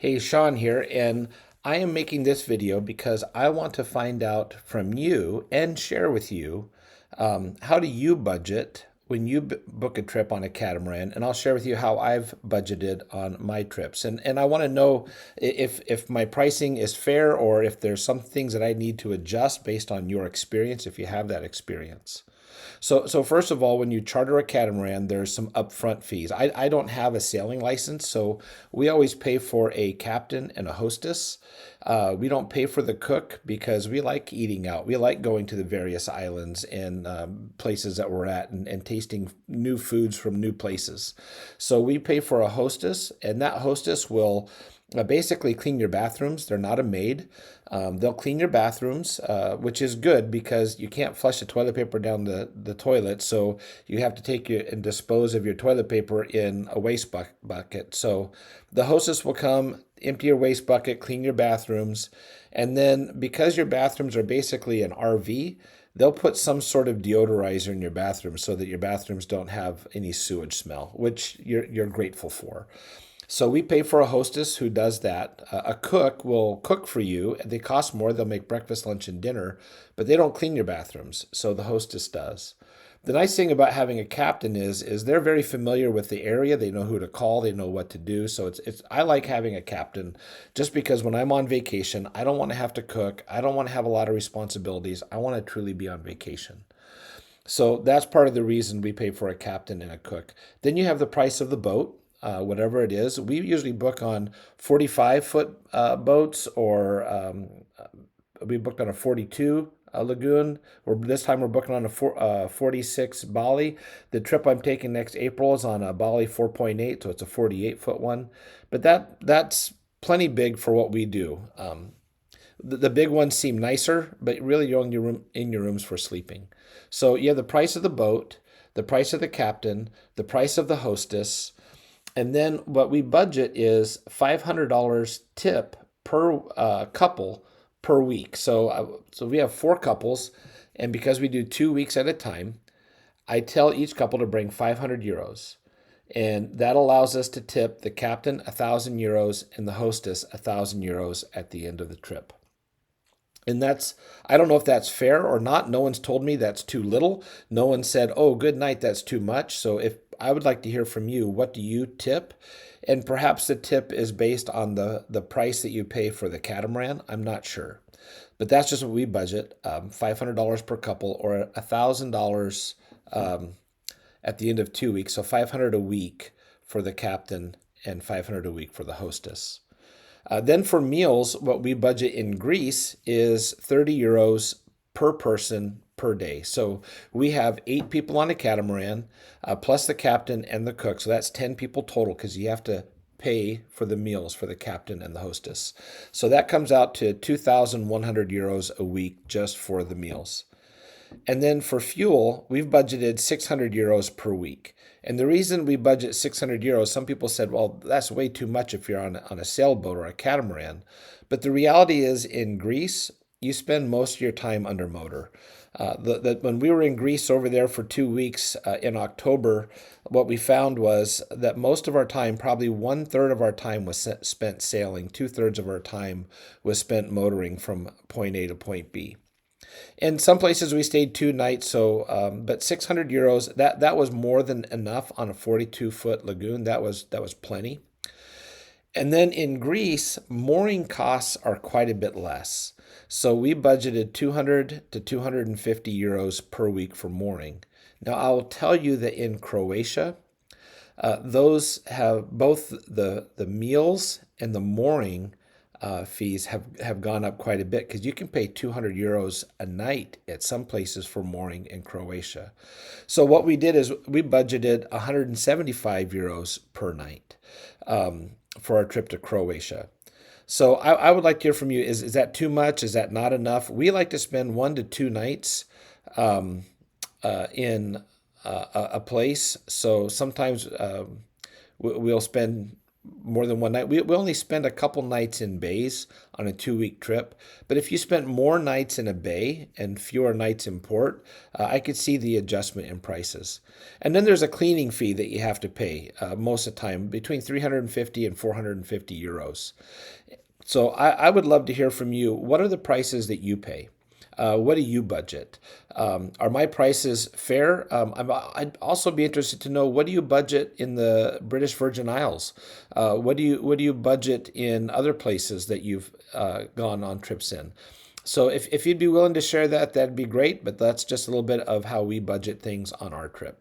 Hey, Sean here, and I am making this video because I want to find out from you and share with you how do you budget when you book a trip on a catamaran, and I'll share with you how I've budgeted on my trips. And I want to know if my pricing is fair or if there's some things that I need to adjust based on your experience, if you have that experience. So first of all, when you charter a catamaran, there's some upfront fees. I don't have a sailing license, so we always pay for a captain and a hostess. We don't pay for the cook because we like eating out. We like going to the various islands and places that we're at and tasting new foods from new places. So we pay for a hostess, and that hostess will basically clean your bathrooms. They're not a maid. They'll clean your bathrooms, which is good because you can't flush the toilet paper down the toilet. So you have to take your and dispose of your toilet paper in a waste bucket. So the hostess will come, empty your waste bucket, clean your bathrooms. And then because your bathrooms are basically an RV, they'll put some sort of deodorizer in your bathroom so that your bathrooms don't have any sewage smell, which you're grateful for. So we pay for a hostess who does that. A cook will cook for you. They cost more. They'll make breakfast, lunch, and dinner, but they don't clean your bathrooms. So the hostess does. The nice thing about having a captain is they're very familiar with the area. They know who to call. They know what to do. So it's I like having a captain just because when I'm on vacation, I don't want to have to cook. I don't want to have a lot of responsibilities. I want to truly be on vacation. So that's part of the reason we pay for a captain and a cook. Then you have the price of the boat, whatever it is. We usually book on 45-foot boats, or we booked on a 42 lagoon. Or this time we're booking on a 46 Bali. The trip I'm taking next April is on a Bali 4.8, so it's a 48-foot one. But that's plenty big for what we do. The big ones seem nicer, but really you're only in your rooms for sleeping. So you have the price of the boat, the price of the captain, the price of the hostess, and then what we budget is $500 tip per couple per week. So we have four couples, and because we do 2 weeks at a time, I tell each couple to bring 500 euros. And that allows us to tip the captain 1,000 euros and the hostess 1,000 euros at the end of the trip. And I don't know if that's fair or not. No one's told me that's too little. No one said, oh, good night, that's too much. So if I would like to hear from you, what do you tip? And perhaps the tip is based on the price that you pay for the catamaran. I'm not sure. But that's just what we budget, $500 per couple or $1,000 at the end of 2 weeks. So 500 a week for the captain and 500 a week for the hostess. Then for meals, what we budget in Greece is 30 euros per person per day. So we have 8 people on a catamaran, plus the captain and the cook. So that's 10 people total because you have to pay for the meals for the captain and the hostess. So that comes out to 2,100 euros a week just for the meals. And then for fuel, we've budgeted 600 euros per week. And the reason we budget 600 euros, some people said, well, that's way too much if you're on a sailboat or a catamaran. But the reality is in Greece, you spend most of your time under motor. When we were in Greece over there for 2 weeks in October, what we found was that most of our time, probably 1/3 of our time was spent sailing, 2/3 of our time was spent motoring from point A to point B. In some places we stayed 2 nights, but 600 euros, that was more than enough on a 42-foot lagoon. That was plenty. And then in Greece, mooring costs are quite a bit less. So we budgeted 200 to 250 euros per week for mooring. Now I'll tell you that in Croatia, those have both the meals and the mooring fees have gone up quite a bit because you can pay 200 euros a night at some places for mooring in Croatia. So what we did is we budgeted 175 euros per night for our trip to Croatia. So I would like to hear from you. Is that too much? Is that not enough? We like to spend 1 to 2 nights in a place. So sometimes we'll spend more than one night. We only spend a couple nights in bays on a 2 week trip. But if you spent more nights in a bay and fewer nights in port, I could see the adjustment in prices. And then there's a cleaning fee that you have to pay most of the time, between 350 and 450 euros. So I would love to hear from you. What are the prices that you pay? What do you budget? Are my prices fair? I'd also be interested to know, what do you budget in the British Virgin Isles? What do you budget in other places that you've gone on trips in? So if you'd be willing to share that, that'd be great. But that's just a little bit of how we budget things on our trip.